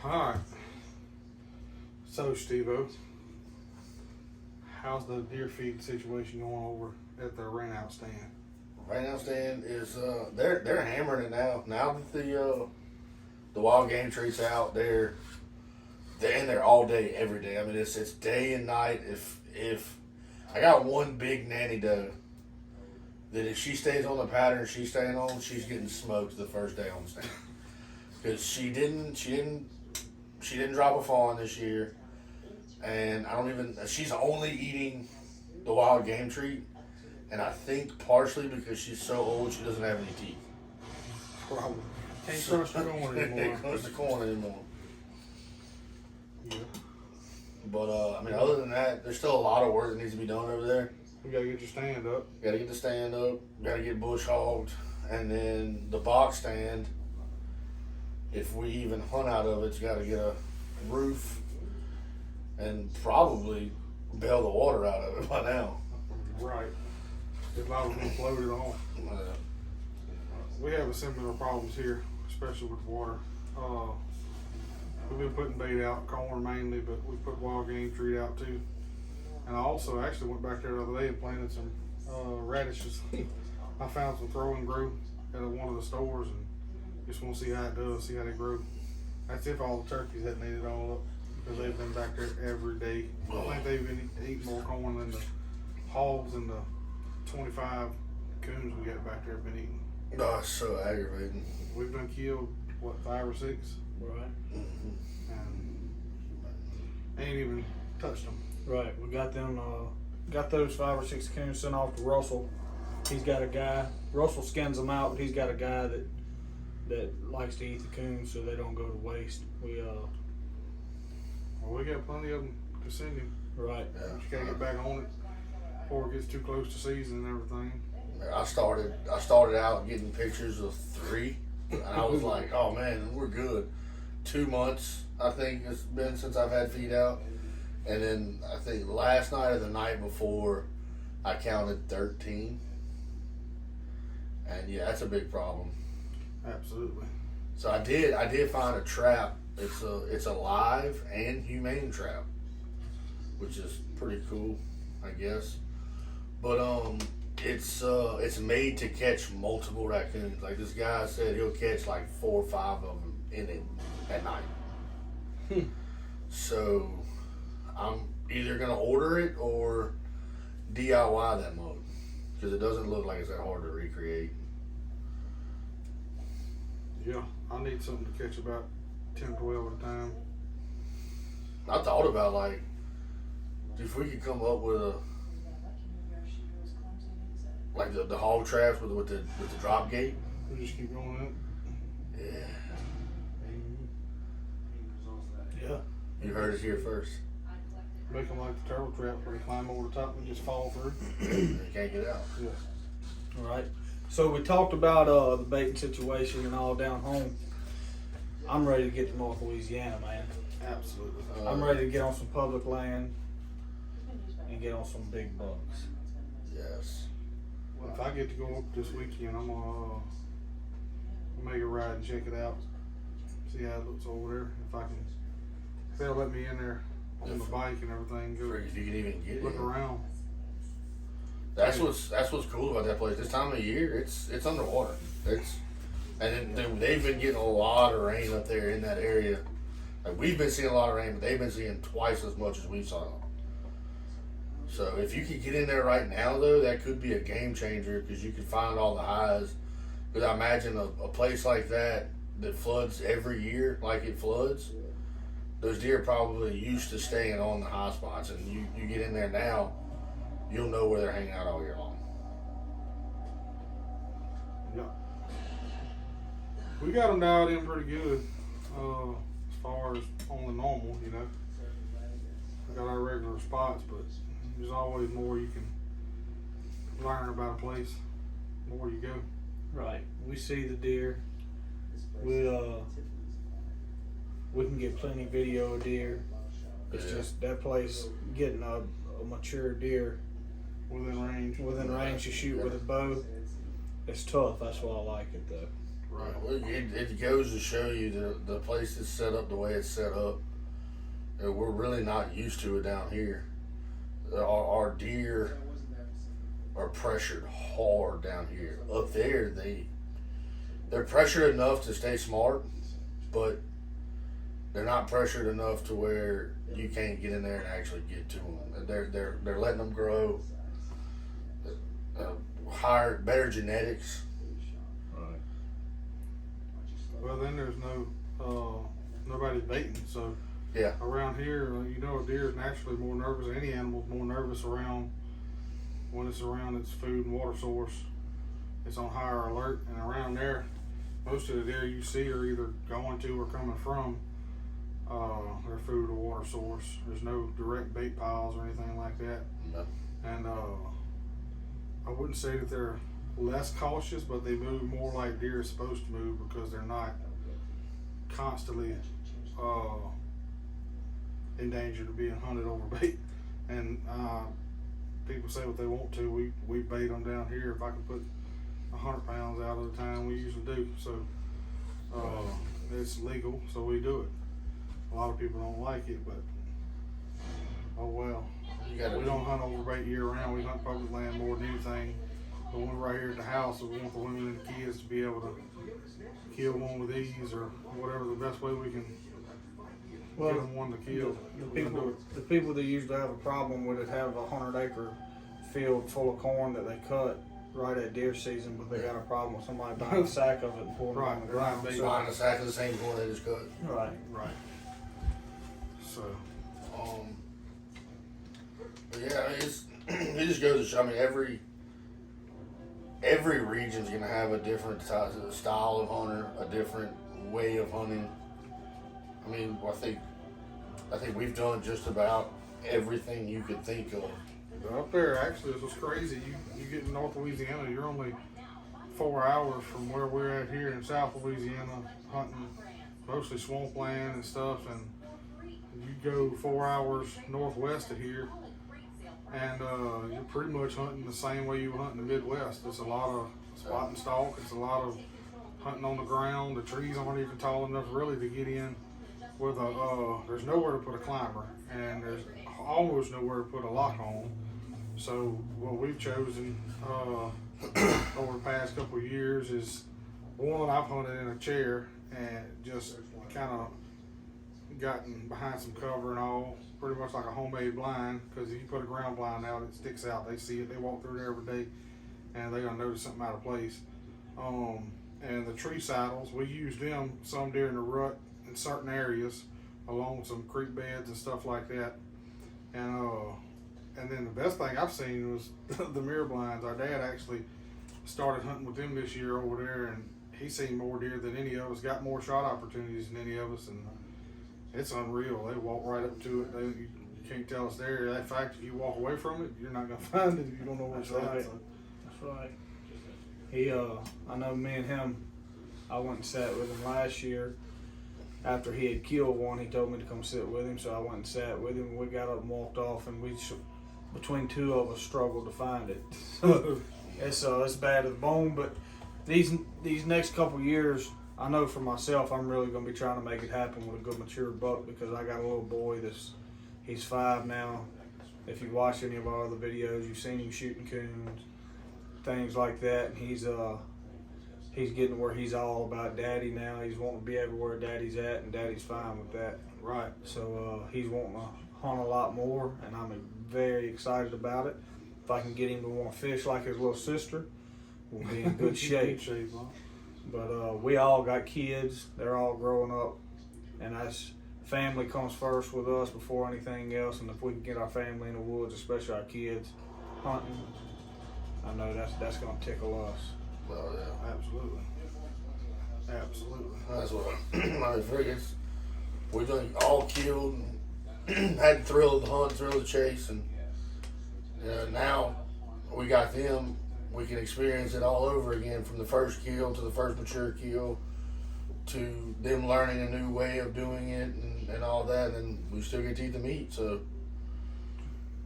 Alright. So, Steve-O, how's the deer feed situation going over at the rent out stand? Right now, stand is they're hammering it now. Now that the wild game treat's out, they're in there all day, every day. I mean, it's day and night. If I got one big nanny doe that if she stays on the pattern she's staying on, she's getting smoked the first day on the stand because she didn't drop a fawn this year, and she's only eating the wild game treat. And I think partially because she's so old, she doesn't have any teeth. Probably. Can't trust the corn anymore. Can't trust the corn anymore. Yeah. But, I mean, other than that, there's still a lot of work that needs to be done over there. We gotta get your stand up. Gotta get the stand up, gotta get bush hogged, and then the box stand, if we even hunt out of it, it's gotta get a roof and probably bail the water out of it by now. Right. If I was gonna float it on. We have a similar problems here, especially with water. We've been putting bait out, corn mainly, but we put wild game treat out too. And I also actually went back there the other day and planted some radishes. I found some throw and grow at one of the stores and just want to see how it does, see how they grow. That's if all the turkeys hadn't ate it all up, because they've been back there every day. I think they've been eating more corn than the hogs and the 25 coons we got back there have been eating. Oh, it's so aggravating. We've done killed, what, 5 or 6? Right. And ain't even touched them. Right. We got them. Got those 5 or 6 coons sent off to Russell. He's got a guy. Russell skins them out, but he's got a guy that likes to eat the coons so they don't go to waste. Well, we got plenty of them to send him. Right. Yeah. You gotta get back on it before it gets too close to season and everything. I started out getting pictures of 3, and I was like, oh man, we're good. 2 months, I think it's been since I've had feed out. And then I think last night or the night before, I counted 13. And yeah, that's a big problem. Absolutely. So I did find a trap. It's a live and humane trap, which is pretty cool, I guess. But it's made to catch multiple raccoons. Like this guy said, he'll catch like 4 or 5 of them in it at night. So I'm either gonna order it or DIY that mode because it doesn't look like it's that hard to recreate. Yeah, I need something to catch about 10, 12 at a time. I thought about like if we could come up with the hog traps with the drop gate. We just keep going up. Yeah. Yeah. You heard it here first. Make them like the turtle trap where they climb over the top and just fall through. You can't get out. Yeah. All right. So we talked about the baiting situation and all down home. I'm ready to get to North Louisiana, man. Absolutely. I'm ready to get on some public land and get on some big bucks. Yes. If I get to go up this weekend, I'm gonna make a ride and check it out. See how it looks over there. If they'll let me in there on the bike and everything, go If you can even get look it. around. That's what's cool about that place. This time of year, it's underwater. And then they've been getting a lot of rain up there in that area. Like we've been seeing a lot of rain, but they've been seeing twice as much as we saw. So if you could get in there right now, though, that could be a game changer because you could find all the highs. Because I imagine a place like that floods every year, like it floods. Those deer are probably used to staying on the high spots, and you get in there now, you'll know where they're hanging out all year long. Yeah. We got them dialed in pretty good as far as on the normal, you know. We got our regular spots, but there's always more you can learn about a place, the more you go. Right. We see the deer. We can get plenty video of deer. It's just that place getting a mature deer Within range. to shoot with a bow. It's tough. That's why I like it though. Right. Well, it goes to show you the place is set up the way it's set up. We're really not used to it down here. Our deer are pressured hard down here. Up there, they're pressured enough to stay smart, but they're not pressured enough to where you can't get in there and actually get to them. They're letting them grow. Higher, better genetics. Right. Well, then there's nobody baiting. So Yeah. around here, a deer is naturally more nervous. Any animal's more nervous around when it's around its food and water source. It's on higher alert, and around there, most of the deer you see are either going to or coming from their food or water source. There's no direct bait piles or anything like that. No. And I wouldn't say that they're less cautious, but they move more like deer are supposed to move because they're not constantly in danger to being hunted over bait. And people say what they want to. We bait them down here. If I can put 100 pounds out at a time, we usually do. So it's legal, so we do it. A lot of people don't like it, but oh well. We don't hunt over bait year round. We hunt public land more than anything. But when we're right here at the house, we want the women and the kids to be able to kill one with ease or whatever the best way we can get them one to kill. The people that usually have a problem with it have a 100-acre field full of corn that they cut right at deer season, but they got a problem with somebody buying a sack of it and pouring it on the ground. Right. Buying a sack of the same corn they just cut. Right. Right. So, But yeah, it just goes to show. I mean, every region's gonna have a different style of hunter, a different way of hunting. I mean, I think we've done just about everything you could think of. up there, actually, this was crazy. You get in North Louisiana, you're only 4 hours from where we're at here in South Louisiana, hunting mostly swampland and stuff, and you go 4 hours northwest of here, and you're pretty much hunting the same way you hunt in the Midwest. It's a lot of spot and stalk. It's a lot of hunting on the ground. The trees aren't even tall enough really to get in with there's nowhere to put a climber, and there's almost nowhere to put a lock on. So what we've chosen over the past couple of years is, one, I've hunted in a chair and just kind of gotten behind some cover and all, pretty much like a homemade blind, because if you put a ground blind out, it sticks out. They see it, they walk through there every day, and they're gonna notice something out of place. And the tree saddles, we use them some during the rut in certain areas, along some creek beds and stuff like that. And then the best thing I've seen was the mirror blinds. Our dad actually started hunting with them this year over there, and he's seen more deer than any of us, got more shot opportunities than any of us, and it's unreal. They walk right up to it. You can't tell it's there. In fact, if you walk away from it, you're not going to find it if you don't know where it's at. Right. That's right. I know me and him, I went and sat with him last year. After he had killed one, he told me to come sit with him, so I went and sat with him. We got up and walked off, and between two of us, struggled to find it. It's bad to the bone. But these next couple years, I know for myself, I'm really going to be trying to make it happen with a good mature buck, because I got a little boy he's 5 now. If you watch any of our other videos, you've seen him shooting coons, things like that, and he's getting to where he's all about daddy now. He's wanting to be everywhere daddy's at, and daddy's fine with that. Right. So he's wanting to hunt a lot more, and I'm very excited about it. If I can get him to want to fish like his little sister, we'll be in good shape. But we all got kids. They're all growing up, and family comes first with us before anything else. And if we can get our family in the woods, especially our kids, hunting, I know that's going to tickle us. Well, yeah. Absolutely. That's what I mean. We've done all killed and had the thrill of the hunt, thrill of the chase, and now we got them. We can experience it all over again, from the first kill to the first mature kill to them learning a new way of doing it and all that, and we still get to eat the meat. So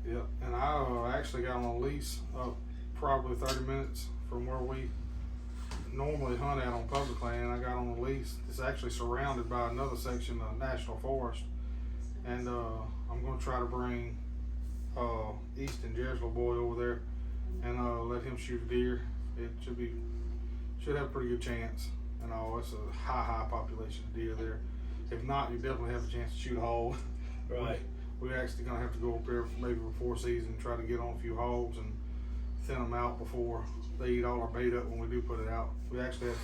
yeah, and I actually got on a lease probably 30 minutes from where we normally hunt out on public land. I got on a lease. It's actually surrounded by another section of national forest, and I'm gonna try to bring Easton, Jerry's little boy, over there and let him shoot a deer. It should have a pretty good chance. And it's a high population of deer there. If not, you definitely have a chance to shoot a hog. Right. We're actually gonna have to go up there maybe before season and try to get on a few hogs and thin them out before they eat all our bait up when we do put it out. We actually have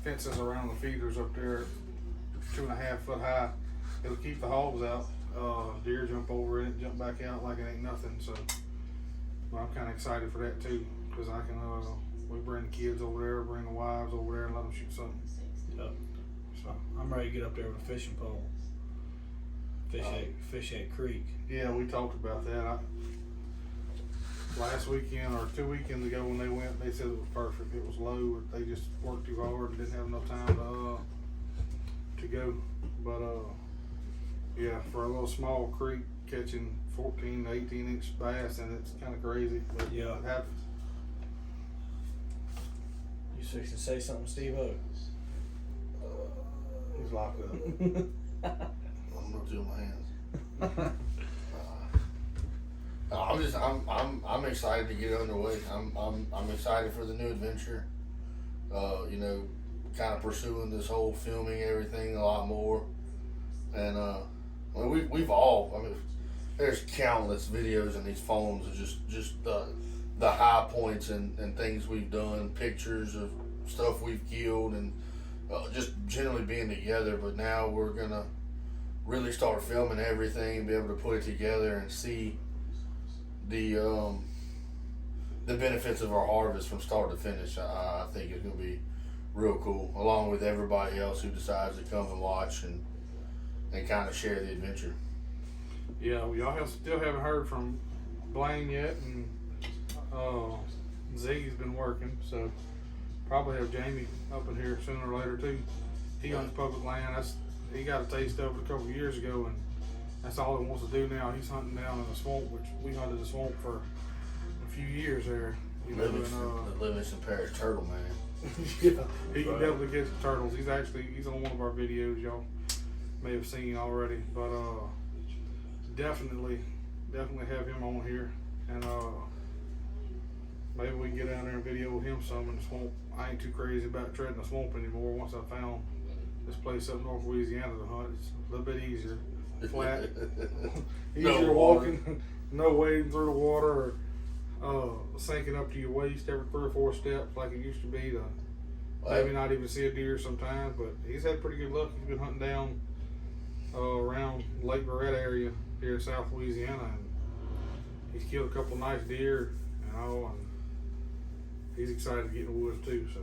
fences around the feeders up there, 2.5 foot high. It'll keep the hogs out. Deer jump over it, jump back out like it ain't nothing. So, but I'm kind of excited for that too, because I can. We bring the kids over there, bring the wives over there, and let them shoot something. Yep. So I'm ready to get up there with a fishing pole. Fish at creek. Yeah, we talked about that. Last weekend or 2 weekends ago when they went, they said it was perfect. It was low. They just worked too hard and didn't have enough time to go. But yeah, for a little small creek catching 14 to 18 inch bass, and it's kind of crazy. But Yeah. it happens. You fixing to say something, Steve-O? He's locked up. I'm gonna do my hands. I'm excited to get underway. I'm excited for the new adventure. You know, kind of pursuing this whole filming everything a lot more. And we've all. I mean, there's countless videos in these phones of just the high points and things we've done, pictures of stuff we've killed, and just generally being together. But now we're gonna really start filming everything and be able to put it together and see the benefits of our harvest from start to finish. I think it's gonna be real cool, along with everybody else who decides to come and watch and kind of share the adventure. Yeah, y'all still haven't heard from Blaine yet, and Ziggy's been working, so probably have Jamie up in here sooner or later too. He owns public land. He got a taste of it a couple of years ago, and that's all he wants to do now. He's hunting down in the swamp, which we hunted the swamp for a few years there. Livingston Parish turtle man. Yeah, he can definitely catch the turtles. He's on one of our videos y'all may have seen already, but definitely have him on here, and maybe we can get down there and video him some in the swamp. I ain't too crazy about treading the swamp anymore. Once I found this place up north Louisiana to hunt, it's a little bit easier, flat, easier walking, no wading through the water or sinking up to your waist every 3 or 4 steps like it used to be to maybe not even see a deer sometimes. But he's had pretty good luck. He's been hunting down around Lake Barrett area here in South Louisiana, and he's killed a couple nice deer, and he's excited to get in the woods too. So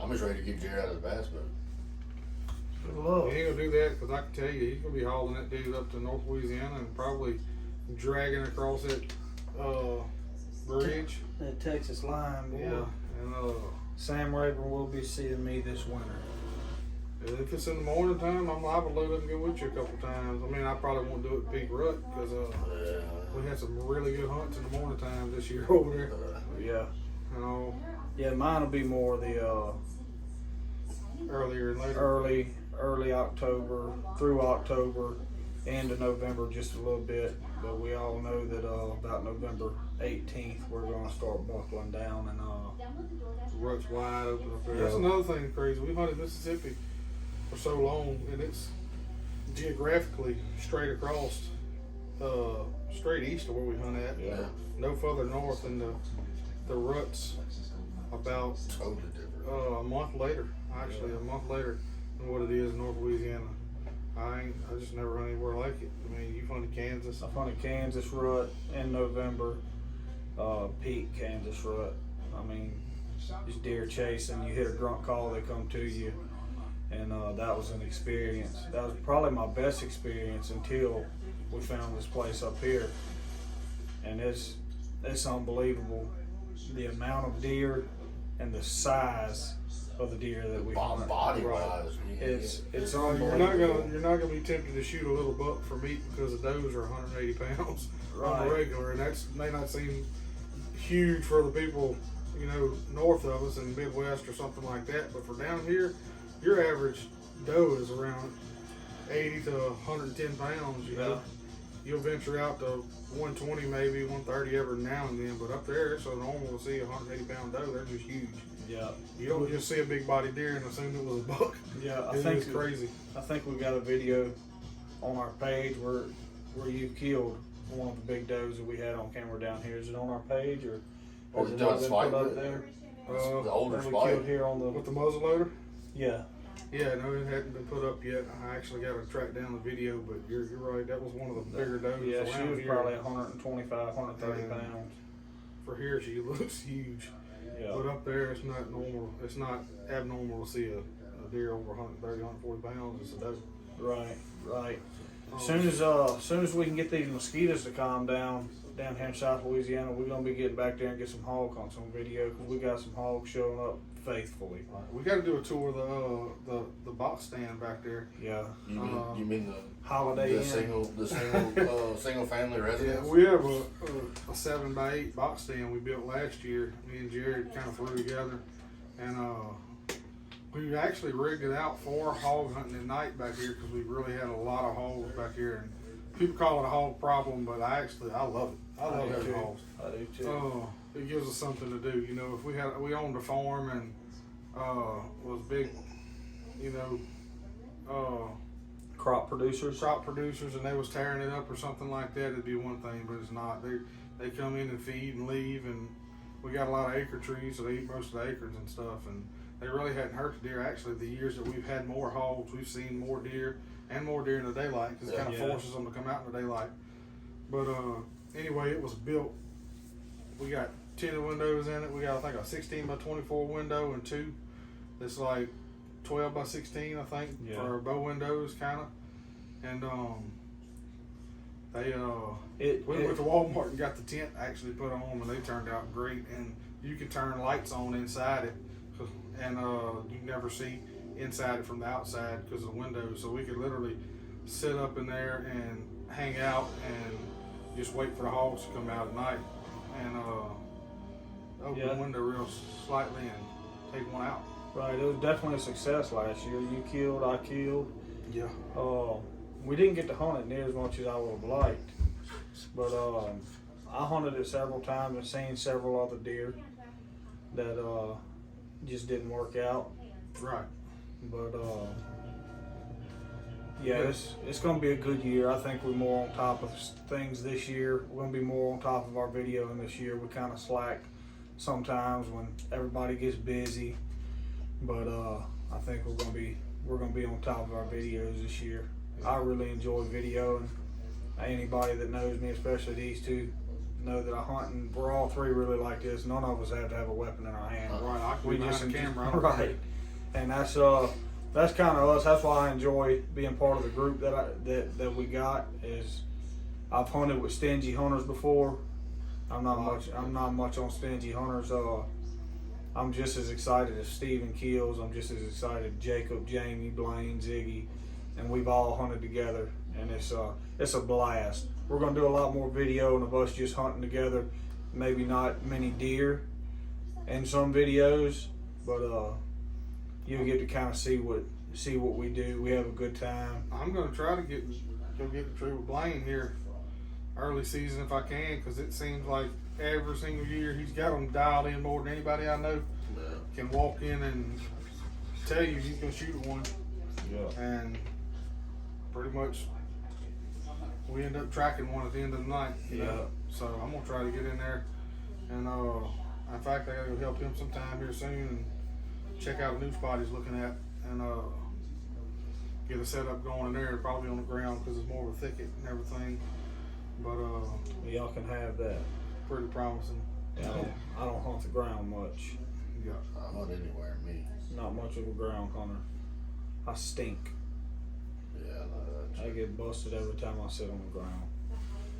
I'm just ready to get Jerry out of the bass boat. he ain't gonna do that, because I can tell you he's gonna be hauling that dude up to North Louisiana and probably dragging across that bridge. That Texas line, boy. Yeah, and Sam Rayburn will be seeing me this winter. if it's in the morning time, I'm liable to load up and go with you a couple times. I mean, I probably won't do it peak rut, because we had some really good hunts in the morning time this year over there. Yeah. You know, Mine will be more the earlier and later. early October through October, into November just a little bit. But we all know that about November 18th we're going to start buckling down, and The rut's wide open up there. Yeah. That's another thing crazy. We've hunted Mississippi for so long, and it's geographically straight across, straight east of where we hunt at. Yeah. No further north than the ruts about Totally different. a month later, actually a month later than what it is in North Louisiana. I just never run anywhere like it. I mean, you've hunted Kansas. I've hunted Kansas rut in November, peak Kansas rut. I mean, just deer chasing. You hit a grunt call, they come to you, and that was an experience. That was probably my best experience until we found this place up here, and it's unbelievable the amount of deer and the size of the deer that we hunt. Body wise, It's You're unbelievable. not gonna be tempted to shoot a little buck for meat, because the does are 180 pounds on Right. the regular, and that's may not seem huge for the people, you know, north of us in the Midwest or something like that. But for down here, your average doe is around 80 to 110 pounds. You know, you'll venture out to 120, maybe 130 every now and then. But up there, it's so normal to see a 180 pound doe. They're just huge. Yeah. You don't just see a big body deer and assume it was a buck. Yeah, I It think is crazy. I think we got a video on our page where you killed one of the big does that we had on camera down here. Is it on our page or Or has it the not been spike put up with- there? The older That we spike. killed here on the With the muzzleloader? yeah. Yeah, no, it hadn't been put up yet. I actually got to track down the video, but you're right. That was one of the bigger does Yeah, she around was here. probably 125, 130 And- pounds. For here, she looks huge. Yeah. But up there, it's not normal. It's not abnormal to see a deer over 130, 140 pounds. It's a doe. Right, right. Um, Soon as we can get these mosquitoes to calm down here in South Louisiana, we're gonna be getting back there and get some hog hunts on video because we got some hogs showing up faithfully. we got to do a tour of the box stand back there. Yeah. You mean the Holiday Inn. single family Yeah, residence? we have a 7x8 box stand we built last year. Me and Jared kind of threw together, and we actually rigged it out for hog hunting at night back here because we really had a lot of hogs back here. And people call it a hog problem, but I love it. I love do having too. hogs. I do too. It gives us something to do. You know, if we owned a farm and was big, you know, Crop producers. crop producers and they was tearing it up or something like that, it'd be one thing, but it's not. They come in and feed and leave, and we got a lot of acre trees, so they eat most of the acres and stuff, and they really hadn't hurt the deer. Actually, the years that we've had more hogs, we've seen more deer and more deer in the daylight because it kind of Yeah. forces them to come out in the daylight. But anyway, it was built. We got 10 windows in it. We got, I think, a 16 by 24 window and two that's like 12 by 16, I think, Yeah. for our bow windows, kind of. And we went to Walmart and got the tent actually put on, and they turned out great. And you can turn lights on inside it, and you never see inside it from the outside because of the windows. So we could literally sit up in there and hang out and just wait for the hogs to come out at night, and open the window real slightly and take one out. Right, it was definitely a success last year. You killed, I killed. Yeah. We didn't get to hunt it near as much as I would have liked, but I hunted it several times and seen several other deer that just didn't work out. Right. But yeah, it's going to be a good year. I think we're more on top of things this year. We're going to be more on top of our videoing this year. We kind of slack sometimes when everybody gets busy, but I think we're going to be on top of our videos this year. I really enjoy videoing. Anybody that knows me, especially these two, know that I hunt, and we're all three really like this. None of us have to have a weapon in our hand. Right. I can be behind the camera. I don't right, care. and that's kind of us. That's why I enjoy being part of the group that we got. Is I've hunted with stingy hunters before. I'm not much on stingy hunters. I'm just as excited as Steven Keels. I'm just as excited Jacob, Jamie, Blaine, Ziggy, and we've all hunted together, and it's a blast. We're gonna do a lot more video of us just hunting together. Maybe not many deer in some videos, but you'll get to kind of see what we do. We have a good time. I'm gonna try to go get the tree with Blaine here early season if I can, because it seems like every single year he's got them dialed in more than anybody I know. Can walk in and tell you he's gonna shoot one, Yeah. and pretty much we end up tracking one at the end of the night. You know? So I'm gonna try to get in there, and in fact I gotta go help him sometime here soon and check out a new spot he's looking at, and get a setup going in there, probably on the ground because it's more of a thicket and everything. But Y'all can have that. pretty promising. Yeah, I don't hunt the ground much. Yeah. I hunt anywhere, me. Not much of a ground hunter. I stink. Yeah, no, I get busted every time I sit on the ground.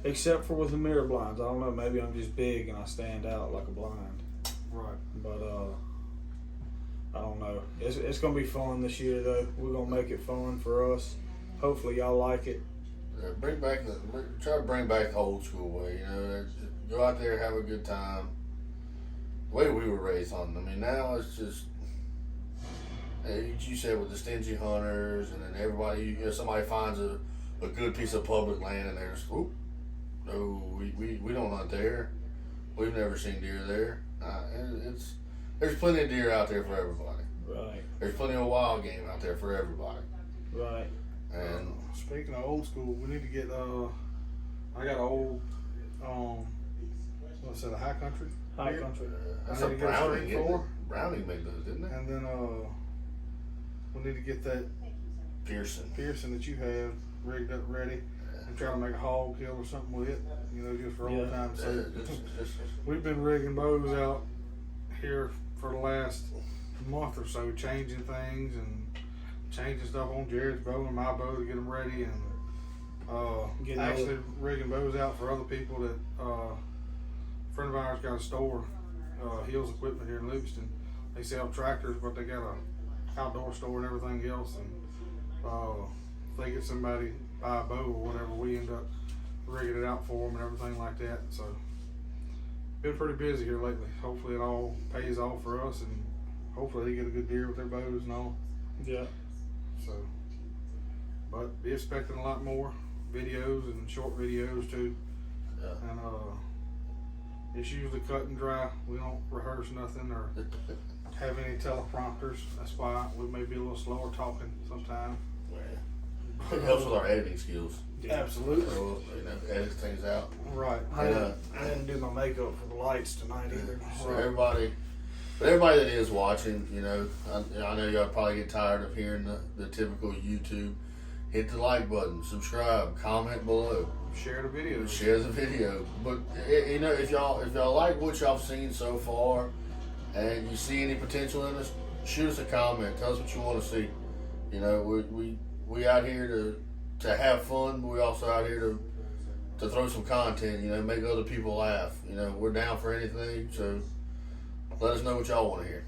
Except for with the mirror blinds. I don't know, maybe I'm just big and I stand out like a blind. Right. But I don't know. It's gonna be fun this year though. We're gonna make it fun for us. Hopefully y'all like it. try to bring back the old school way. You know, go out there, have a good time. way we were raised hunting. I mean, now it's just, you said with the stingy hunters, and then everybody, somebody finds a good piece of public land, and they're just, oop, no, we don't hunt there. We've never seen deer there. There's plenty of deer out there for everybody. Right. There's plenty of wild game out there for everybody. Right. And speaking of old school, we need to get. I got an old. What's that? A high country. High deer? country. that's I a need to get a Browning. string Isn't it? for. Browning made those, didn't they? And then we need to get that Pearson. that you have rigged up ready, and try to make a hog kill or something with it. You know, just for old time's sake. We've been rigging bows out here for the last month or so, changing things and changing stuff on Jared's bow and my bow to get them ready, and actually rigging bows out for other people that a friend of ours got a store, Hills Equipment here in Livingston. They sell tractors, but they got a outdoor store and everything else, and if they get somebody buy a bow or whatever, we end up rigging it out for them and everything like that. So been pretty busy here lately. Hopefully it all pays off for us, and hopefully they get a good deer with their bows and all. Yeah. So, but be expecting a lot more videos and short videos too. Yeah. And it's usually cut and dry. We don't rehearse nothing or have any teleprompters. That's why we may be a little slower talking sometimes. It helps with our editing skills. Yeah. Absolutely. So, edit things out. Right. I didn't do my makeup for the lights tonight either. So Right. everybody that is watching, I know y'all probably get tired of hearing the typical YouTube. Hit the like button, subscribe, comment below, Share the videos. share the video. But if y'all like what y'all seen so far, and you see any potential in us, shoot us a comment. Tell us what you want to see. We out here to have fun, but we also out here to throw some content. Make other people laugh. We're down for anything. So let us know what y'all want to hear.